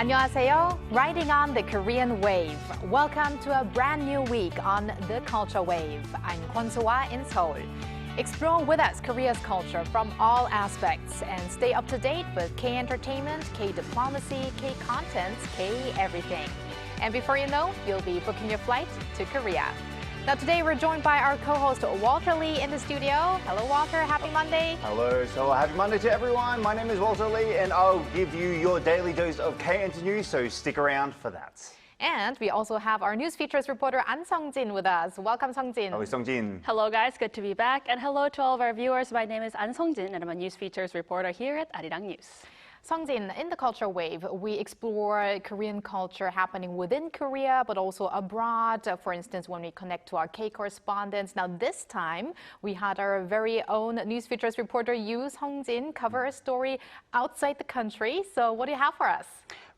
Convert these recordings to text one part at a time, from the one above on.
안녕하세요. Riding on the Korean wave. Welcome to a brand new week on the Culture Wave. I'm Kwon So-ah in Seoul. Explore with us Korea's culture from all aspects and stay up to date with K-entertainment, K-diplomacy, K-content, K-everything. And before you know, you'll be booking your flight to Korea. Now today we're joined by our co-host Walter Lee in the studio. Hello Walter, happy Monday. Hello, so happy Monday to everyone. My name is Walter Lee and I'll give you your daily dose of K-Enter News, so stick around for that. And we also have our news features reporter An Sung-jin with us. Welcome Sung-jin. Hello Sung-jin. Hello guys, good to be back. And hello to all of our viewers. My name is An Sung-jin and I'm a news features reporter here at Arirang News. Sung-jin, in the Culture Wave, we explore Korean culture happening within Korea, but also abroad. For instance, when we connect to our K correspondents. Now, this time, we had our very own news features reporter, Yoo Sung-jin, cover a story outside the country. So what do you have for us?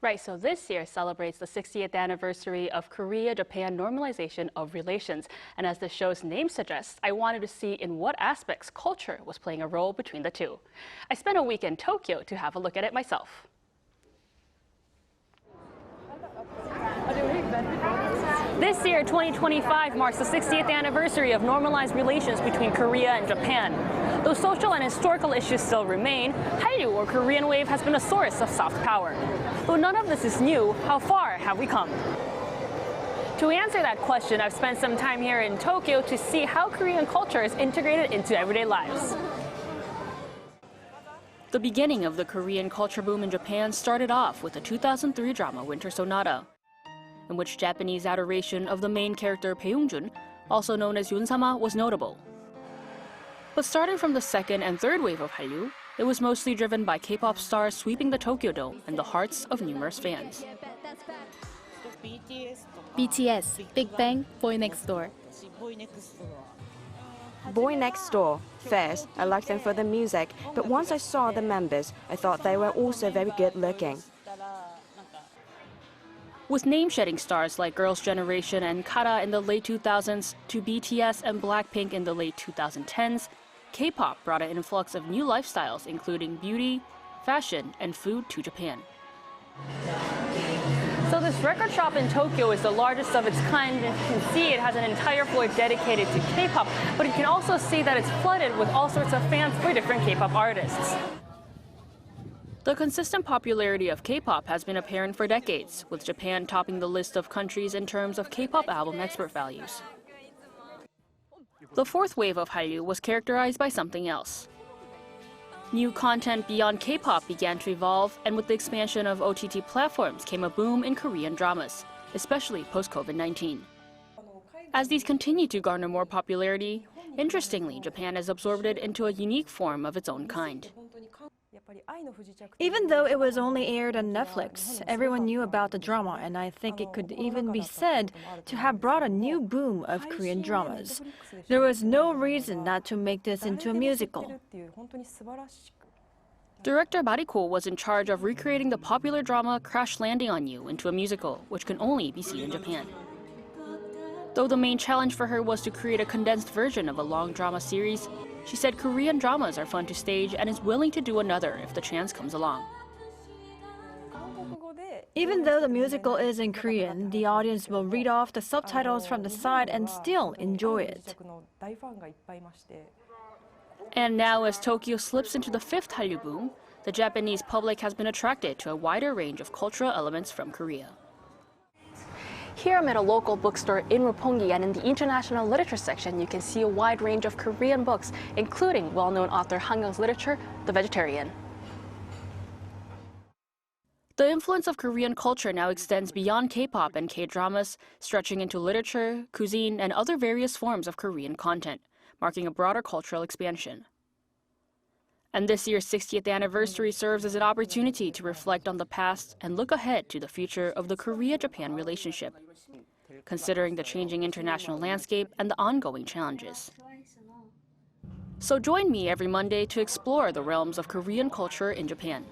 Right, so this year celebrates the 60th anniversary of Korea-Japan normalization of relations. And as the show's name suggests, I wanted to see in what aspects culture was playing a role between the two. I spent a week in Tokyo to have a look at it myself. This year, 2025, marks the 60th anniversary of normalized relations between Korea and Japan. Though social and historical issues still remain, Hallyu, or Korean wave, has been a source of soft power. Though none of this is new, how far have we come? To answer that question, I've spent some time here in Tokyo to see how Korean culture is integrated into everyday lives. The beginning of the Korean culture boom in Japan started off with the 2003 drama Winter Sonata, in which Japanese adoration of the main character Bae-jun, also known as Yoon-sama, was notable. But starting from the second and third wave of Hallyu, it was mostly driven by K-pop stars sweeping the Tokyo Dome and the hearts of numerous fans. BTS, Big Bang, Boy Next Door. Boy Next Door. First, I liked them for the music, but once I saw the members, I thought they were also very good looking. With name-shedding stars like Girls' Generation and Kara in the late 2000s to BTS and Blackpink in the late 2010s, K-pop brought an influx of new lifestyles including beauty, fashion, and food to Japan. So this record shop in Tokyo is the largest of its kind. You can see it has an entire floor dedicated to K-pop, but you can also see that it's flooded with all sorts of fans for different K-pop artists. The consistent popularity of K-pop has been apparent for decades, with Japan topping the list of countries in terms of K-pop album export values. The fourth wave of Hallyu was characterized by something else. New content beyond K-pop began to evolve, and with the expansion of OTT platforms came a boom in Korean dramas, especially post-COVID-19. As these continue to garner more popularity, interestingly, Japan has absorbed it into a unique form of its own kind. Even though it was only aired on Netflix, everyone knew about the drama, and I think it could even be said to have brought a new boom of Korean dramas. There was no reason not to make this into a musical. Director Mariko was in charge of recreating the popular drama Crash Landing on You into a musical, which can only be seen in Japan. Though the main challenge for her was to create a condensed version of a long drama series, she said Korean dramas are fun to stage and is willing to do another if the chance comes along. Even though the musical is in Korean, the audience will read off the subtitles from the side and still enjoy it. And now, as Tokyo slips into the fifth Hallyu boom, the Japanese public has been attracted to a wider range of cultural elements from Korea. Here I'm at a local bookstore in Roppongi, and in the international literature section you can see a wide range of Korean books, including well-known author Han Kyung's literature, The Vegetarian. The influence of Korean culture now extends beyond K-pop and K-dramas, stretching into literature, cuisine, and other various forms of Korean content, marking a broader cultural expansion. And this year's 60th anniversary serves as an opportunity to reflect on the past and look ahead to the future of the Korea-Japan relationship, considering the changing international landscape and the ongoing challenges. So join me every Monday to explore the realms of Korean culture in Japan.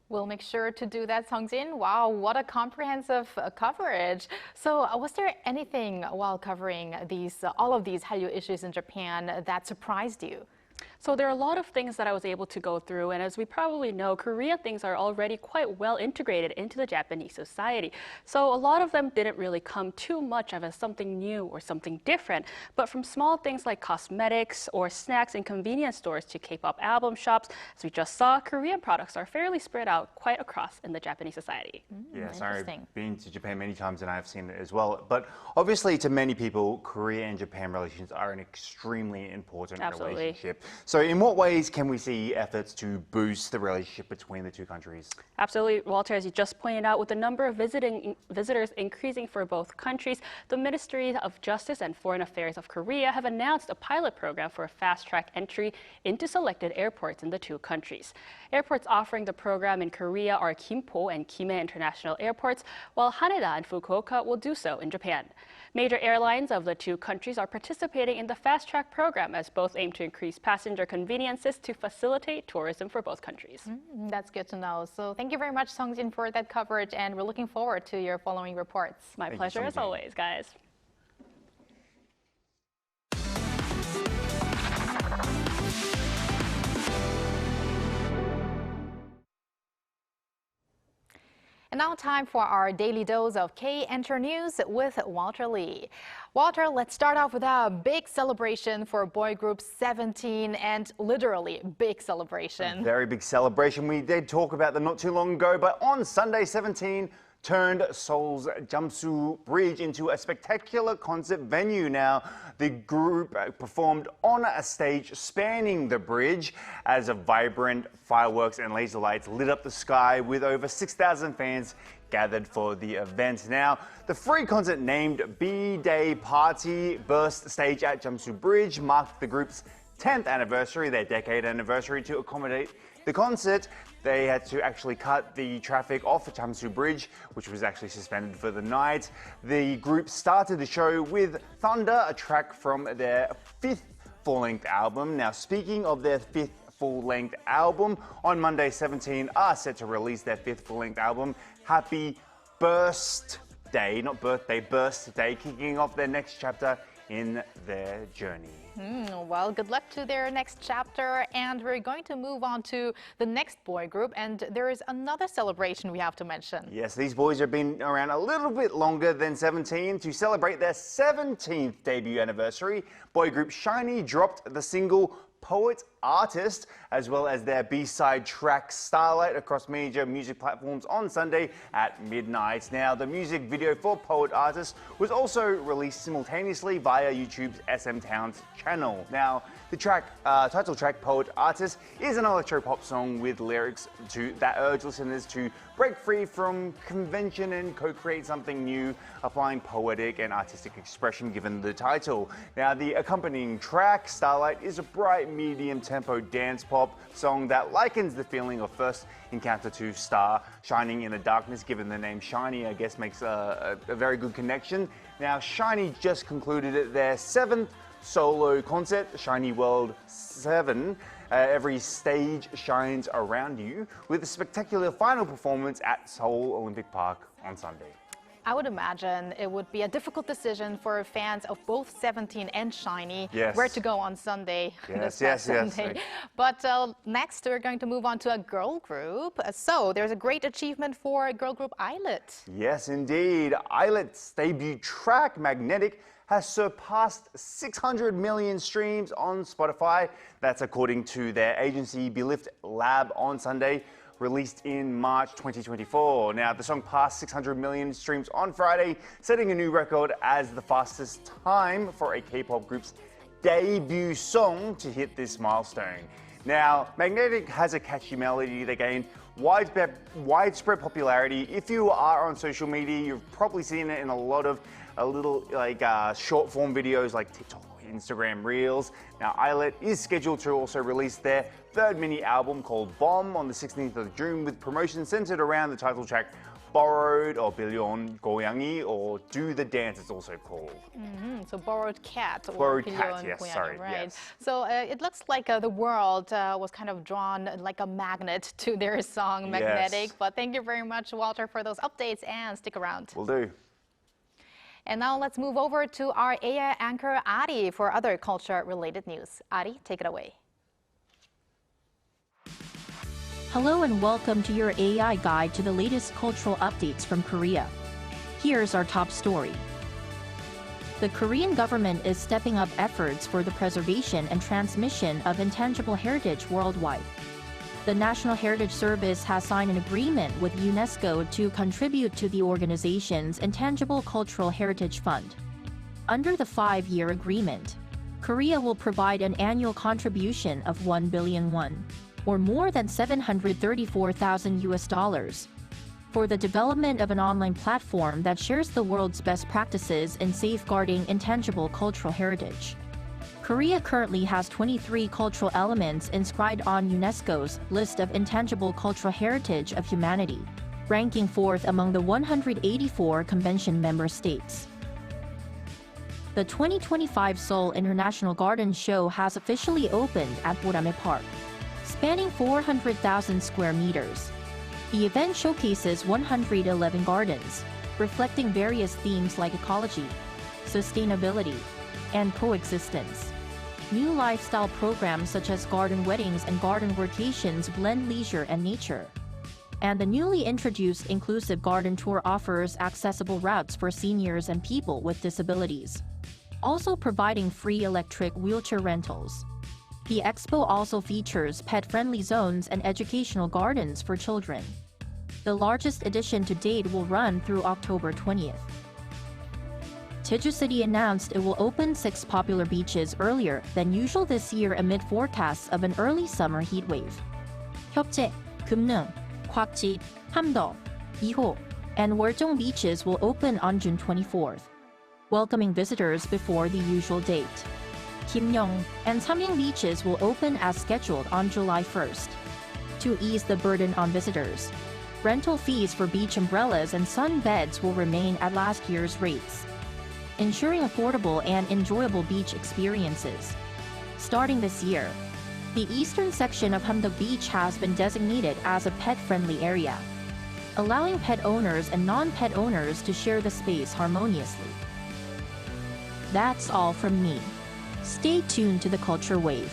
We'll make sure to do that, Sung-jin. Wow, what a comprehensive coverage. So was there anything while covering all of these Hallyu issues in Japan that surprised you? So there are a lot of things that I was able to go through, and as we probably know, Korean things are already quite well integrated into the Japanese society. So a lot of them didn't really come too much of as something new or something different, but from small things like cosmetics or snacks in convenience stores to K-pop album shops, as we just saw, Korean products are fairly spread out quite across in the Japanese society. Yes, I've been to Japan many times and I've seen it as well. But obviously to many people, Korea and Japan relations are an extremely important relationship. So in what ways can we see efforts to boost the relationship between the two countries? Absolutely, Walter, as you just pointed out, with the number of visitors increasing for both countries, the Ministry of Justice and Foreign Affairs of Korea have announced a pilot program for a fast-track entry into selected airports in the two countries. Airports offering the program in Korea are Gimpo and Gimhae International Airports, while Haneda and Fukuoka will do so in Japan. Major airlines of the two countries are participating in the fast-track program as both aim to increase passenger conveniences to facilitate tourism for both countries. That's good to know. So thank you very much, Songjin, for that coverage, and we're looking forward to your following reports. My pleasure as always, guys. And now time for our daily dose of K-Enter News with Walter Lee. Walter, let's start off with a big celebration for boy group 17, and literally big celebration. A very big celebration. We did talk about them not too long ago, but on Sunday 17, turned Seoul's Jamsu Bridge into a spectacular concert venue. Now, the group performed on a stage spanning the bridge as a vibrant fireworks and laser lights lit up the sky with over 6,000 fans gathered for the event. Now, the free concert named B-Day Party burst stage at Jamsu Bridge marked the group's 10th anniversary, their decade anniversary. To accommodate the concert, they had to actually cut the traffic off the Jamsu Bridge, which was actually suspended for the night. The group started the show with Thunder, a track from their 5th full-length album. Now, speaking of their 5th full-length album, on Monday 17 are set to release their 5th full-length album, Happy Burst Day, not birthday, Burst Day, kicking off their next chapter in their journey. Well, good luck to their next chapter, and we're going to move on to the next boy group, and there is another celebration we have to mention. Yes, these boys have been around a little bit longer than 17. To celebrate their 17th debut anniversary, boy group SHINee dropped the single Poet Artist, as well as their B-side track Starlight across major music platforms on Sunday at midnight. Now, the music video for Poet Artist was also released simultaneously via YouTube's SM Towns channel. Now, the track, title track Poet Artist is an electro-pop song with lyrics that urge listeners to break free from convention and co-create something new, applying poetic and artistic expression given the title. Now, the accompanying track, Starlight, is a bright, medium-tempo dance pop song that likens the feeling of first encounter to star shining in the darkness. Given the name SHINee, I guess makes a very good connection. Now, SHINee just concluded their 7th solo concert, SHINee World 7. Every stage shines around you, with a spectacular final performance at Seoul Olympic Park on Sunday. I would imagine it would be a difficult decision for fans of both 17 and SHINee where to go on Sunday. Yes. But next, we're going to move on to a girl group. So there's a great achievement for girl group Islet. Yes, indeed. Islet's debut track, Magnetic, has surpassed 600 million streams on Spotify. That's according to their agency Belift Lab on Sunday, released in March 2024. Now, the song passed 600 million streams on Friday, setting a new record as the fastest time for a K-pop group's debut song to hit this milestone. Now, Magnetic has a catchy melody that gained widespread popularity. If you are on social media, you've probably seen it in a lot of short form videos like TikTok, Instagram Reels. Now, Islet is scheduled to also release their 3rd mini album called Bomb on the 16th of June, with promotion centered around the title track Borrowed, or Billion Goyangi, or Do the Dance it's also called. So Borrowed Cat. Or Borrowed Billion Cat, yes, Goyangi, sorry. right. Yes. So it looks like the world was kind of drawn like a magnet to their song Magnetic. Yes. But thank you very much, Walter, for those updates, and stick around. Will do. And now let's move over to our AI anchor Ari for other culture-related news. Ari, take it away. Hello and welcome to your AI guide to the latest cultural updates from Korea. Here's our top story. The Korean government is stepping up efforts for the preservation and transmission of intangible heritage worldwide. The National Heritage Service has signed an agreement with UNESCO to contribute to the organization's Intangible Cultural Heritage Fund. Under the 5-year agreement, Korea will provide an annual contribution of 1 billion won, or more than $734,000, for the development of an online platform that shares the world's best practices in safeguarding intangible cultural heritage. Korea currently has 23 cultural elements inscribed on UNESCO's list of intangible cultural heritage of humanity, ranking 4th among the 184 convention member states. The 2025 Seoul International Garden Show has officially opened at Borame Park, spanning 400,000 square meters. The event showcases 111 gardens, reflecting various themes like ecology, sustainability, and coexistence. New lifestyle programs such as garden weddings and garden workations blend leisure and nature. And the newly introduced inclusive garden tour offers accessible routes for seniors and people with disabilities, also providing free electric wheelchair rentals. The expo also features pet-friendly zones and educational gardens for children. The largest edition to date will run through October 20th. Jeju City announced it will open 6 popular beaches earlier than usual this year amid forecasts of an early summer heat wave. Hyopje, Gumneung, Kwakji, Hamdo, Iho, and Wonjong beaches will open on June 24th, welcoming visitors before the usual date. Kimyeong and Samyang beaches will open as scheduled on July 1st. To ease the burden on visitors, rental fees for beach umbrellas and sun beds will remain at last year's rates, ensuring affordable and enjoyable beach experiences. Starting this year, the eastern section of Hamdo Beach has been designated as a pet-friendly area, allowing pet owners and non-pet owners to share the space harmoniously. That's all from me. Stay tuned to the Culture Wave.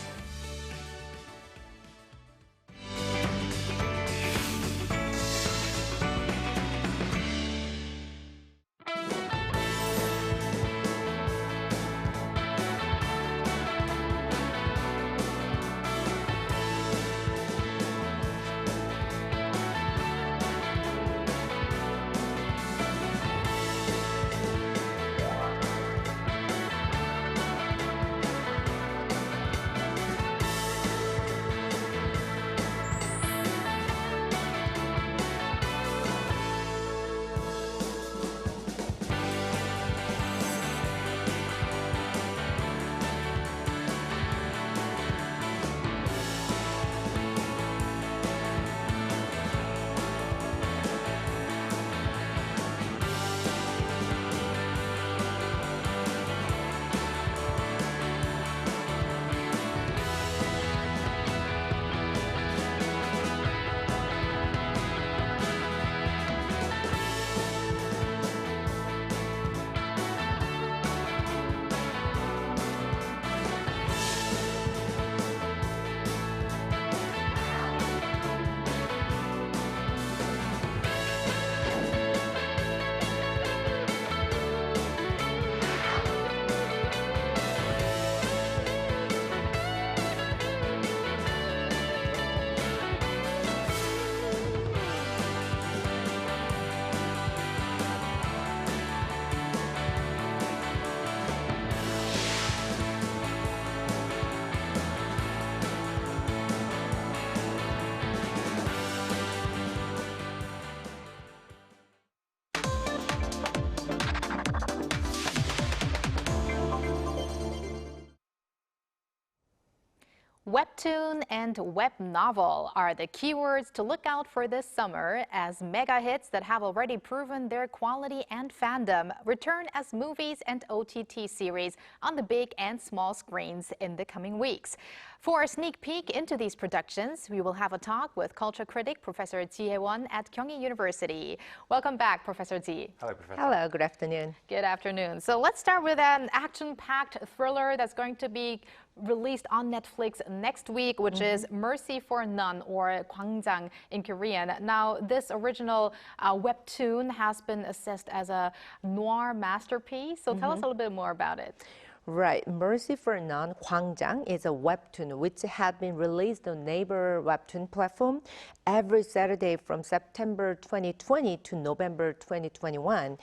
Webtoon and web novel are the keywords to look out for this summer as mega hits that have already proven their quality and fandom return as movies and OTT series on the big and small screens in the coming weeks. For a sneak peek into these productions, we will have a talk with culture critic Professor Ji Hae-won at Kyunghee University. Welcome back, Professor Ji. Hello, Professor. Hello, good afternoon. Good afternoon. So let's start with an action-packed thriller that's going to be released on Netflix next week, which is Mercy for None, or Kwangjang in Korean. Now, this original webtoon has been assessed as a noir masterpiece. So tell us a little bit more about it. Right, Mercy for None, Kwangjang is a webtoon which had been released on Naver webtoon platform every Saturday from September 2020 to November 2021.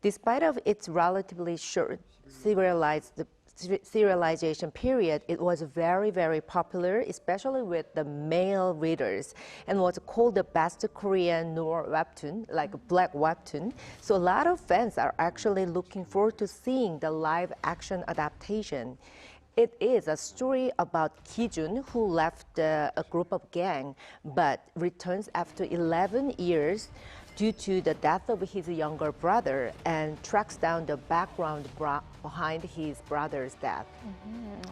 Despite of its relatively short serialization period, it was very, very popular, especially with the male readers, and was called the best Korean noir webtoon, like black webtoon. So a lot of fans are actually looking forward to seeing the live action adaptation. It is a story about Ki-jun, who left a group of gang, but returns after 11 years due to the death of his younger brother, and tracks down the background behind his brother's death.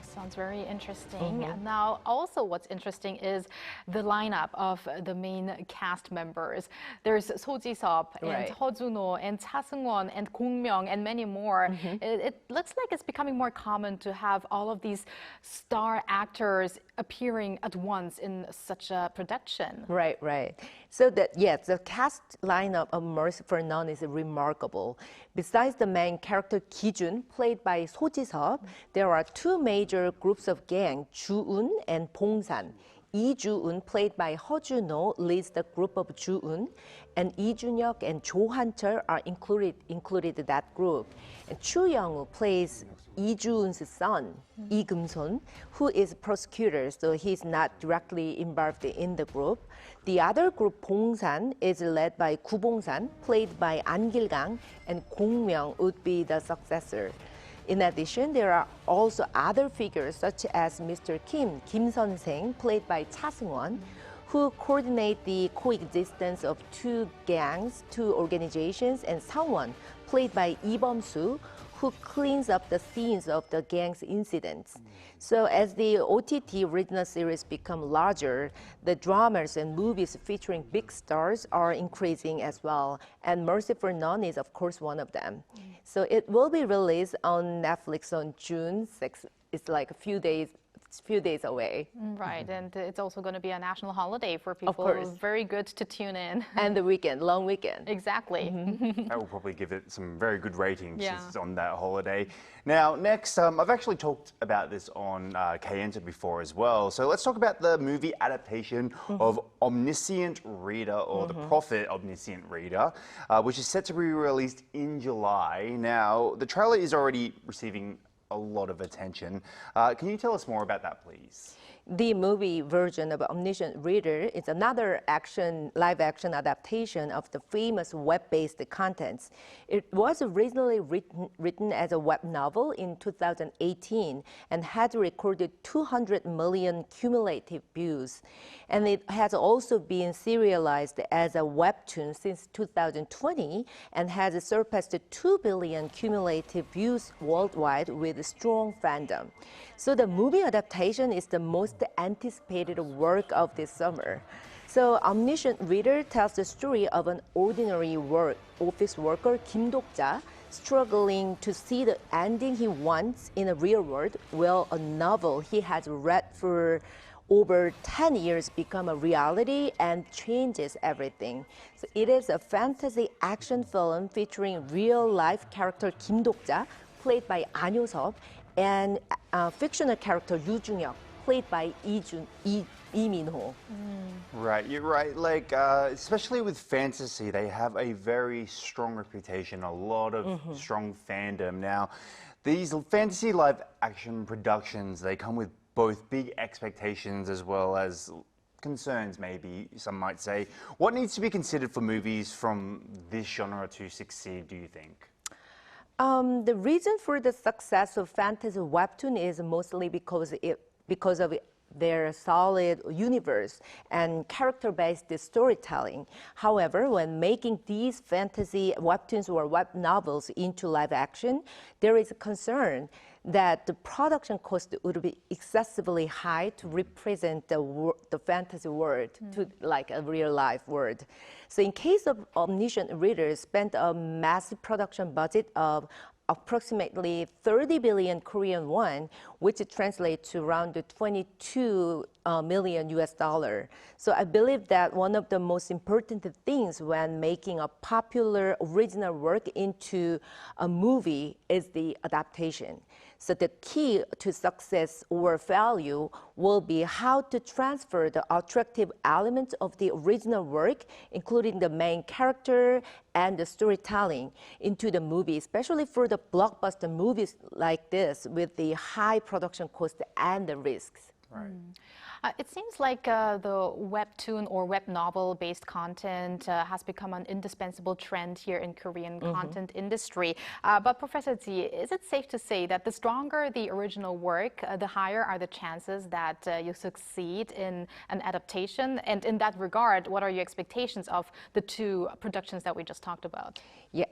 Sounds very interesting. And now, also what's interesting is the lineup of the main cast members. There's So Ji-seop and Ho Jun-ho and Cha Seung-won and Gong Myung and many more. It looks like it's becoming more common to have all of these star actors appearing at once in such a production. Right, right. So the cast lineup of Mercy for None is remarkable. Besides the main character Ki-jun, played by So Ji-seop, there are two major groups of gang, Ju-eun and Bong-san. Lee Ju-eun, played by Ho Jun-ho, leads the group of Ju-eun, and Lee Jun-hyuk and Jo Han-chul are included in that group. And Chu Young-woo plays Lee Ju-eun's son, Lee Keum-son, who is a prosecutor, so he's not directly involved in the group. The other group, Bong-san, is led by Gu Bong-san, played by An Gil-gang, and Gong Myung would be the successor. In addition, there are also other figures such as Mr. Kim Sun-seng, played by Cha Seung-won, who coordinate the coexistence of two gangs, two organizations, and Sang-won, played by Lee Bum-soo, who cleans up the scenes of the gang's incidents. So as the OTT original series become larger, the dramas and movies featuring big stars are increasing as well. And Mercy for None is, of course, one of them. So it will be released on Netflix on June 6th. It's like a few days away. Right, and it's also going to be a national holiday for people. Of course. Very good to tune in. And the weekend, long weekend. Exactly. That will probably give it some very good ratings Yeah. since it's on that holiday. Now, next, I've actually talked about this on K-Enter before as well. So let's talk about the movie adaptation of Omniscient Reader, or The Prophet Omniscient Reader, which is set to be released in July. Now, the trailer is already receiving a lot of attention. Can you tell us more about that, please? The movie version of Omniscient Reader is another live-action adaptation of the famous web-based contents. It was originally written as a web novel in 2018 and had recorded 200 million cumulative views. And it has also been serialized as a webtoon since 2020 and has surpassed 2 billion cumulative views worldwide with strong fandom. So the movie adaptation is the most anticipated work of this summer. So Omniscient Reader tells the story of an ordinary office worker, Kim Dok-ja, struggling to see the ending he wants in the real world, while a novel he has read for over 10 years become a reality and changes everything. So it is a fantasy action film featuring real-life character Kim Dok-ja, played by An Hyo-seop, and fictional character Yoo Jung-hyuk, played by Lee Min-ho. Right, you're right. Like, especially with fantasy, they have a very strong reputation, a lot of strong fandom. Now, these fantasy live-action productions, they come with both big expectations as well as concerns, maybe some might say. What needs to be considered for movies from this genre to succeed, do you think? The reason for the success of fantasy webtoon is mostly because of their solid universe and character-based storytelling. However, when making these fantasy webtoons or web novels into live action, there is a concern that the production cost would be excessively high to represent the fantasy world to like a real life world. So in case of Omniscient Readers, spent a massive production budget of approximately 30 billion Korean won, which translates to around 22 million US dollar. So I believe that one of the most important things when making a popular original work into a movie is the adaptation. So the key to success or value will be how to transfer the attractive elements of the original work, including the main character and the storytelling, into the movie, especially for the blockbuster movies like this with the high production cost and the risks. Right. It seems like the webtoon or web novel-based content has become an indispensable trend here in Korean content industry. But Professor Ji, is it safe to say that the stronger the original work, the higher are the chances that you succeed in an adaptation? And in that regard, what are your expectations of the two productions that we just talked about? Yeah.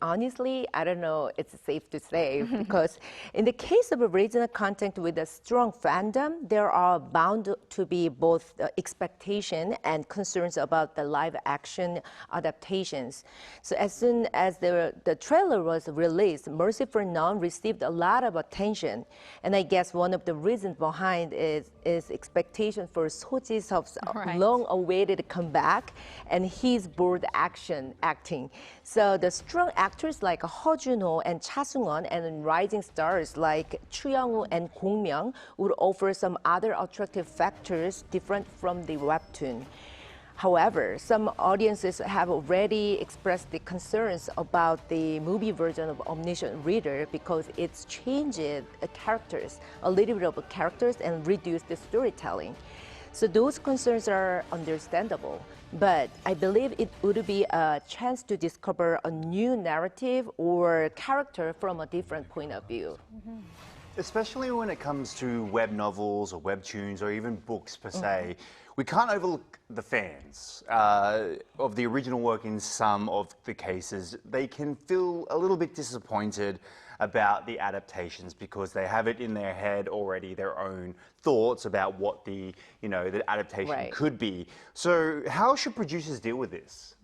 Honestly, I don't know it's safe to say because in the case of original content with a strong fandom, there are bound to be both expectation and concerns about the live action adaptations. So as soon as the trailer was released, Mercy for None received a lot of attention. And I guess one of the reasons behind is expectation for Seo Ji-seop's long-awaited comeback and his bold acting. So the strong actors like Ho Jun-ho and Cha Sung-won and rising stars like Chu Young-woo and Gong Myung would offer some other attractive factors different from the webtoon. However, some audiences have already expressed the concerns about the movie version of Omniscient Reader because it's changed the characters, a little bit of characters, and reduced the storytelling. So those concerns are understandable, but I believe it would be a chance to discover a new narrative or character from a different point of view. Especially when it comes to web novels or webtoons or even books per se, we can't overlook the fans of the original work. In some of the cases, they can feel a little bit disappointed about the adaptations because they have it in their head already, their own thoughts about what the adaptation could be. So how should producers deal with this?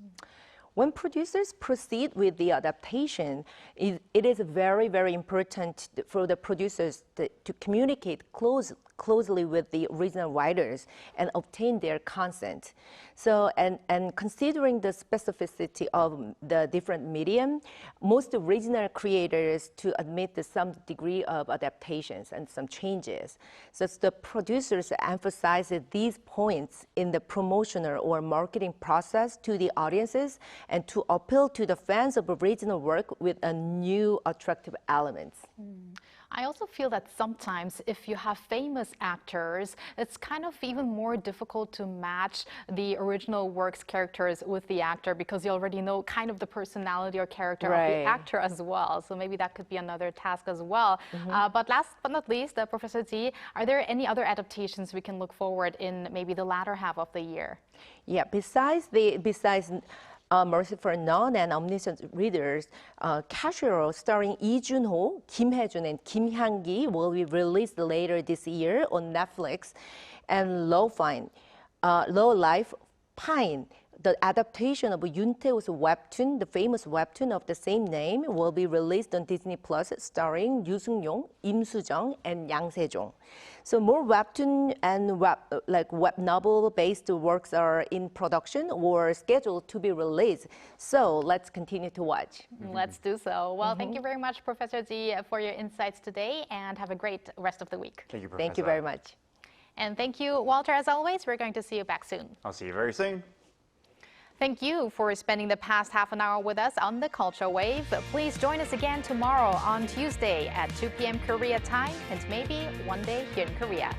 When producers proceed with the adaptation, it is very, very important for the producers to communicate closely with the original writers and obtain their consent. So, and considering the specificity of the different medium, most original creators to admit to some degree of adaptations and some changes. So the producers emphasize these points in the promotional or marketing process to the audiences and to appeal to the fans of original work with a new attractive elements. I also feel that sometimes if you have famous actors, it's kind of even more difficult to match the original work's characters with the actor because you already know kind of the personality or character of the actor as well. So maybe that could be another task as well. But last but not least, Professor Ji, are there any other adaptations we can look forward in maybe the latter half of the year? Yeah, besides Mercy for None and Omniscient Readers, Casual starring Lee Jun-ho, Kim Hae-jun, and Kim Hyang-gi will be released later this year on Netflix. And Low Life Pine, the adaptation of Yoon Tae-woo's webtoon, the famous webtoon of the same name, will be released on Disney Plus, starring Yoo Sung-yong, Im Soo-jung, and Yang Se-jong. So more webtoon and web novel-based works are in production or scheduled to be released. So let's continue to watch. Let's do so. Well, thank you very much, Professor Ji, for your insights today, and have a great rest of the week. Thank you, Professor. Thank you very much. And thank you, Walter, as always. We're going to see you back soon. I'll see you very soon. Thank you for spending the past half an hour with us on the Culture Wave. Please join us again tomorrow on Tuesday at 2 p.m. Korea time, and maybe one day here in Korea.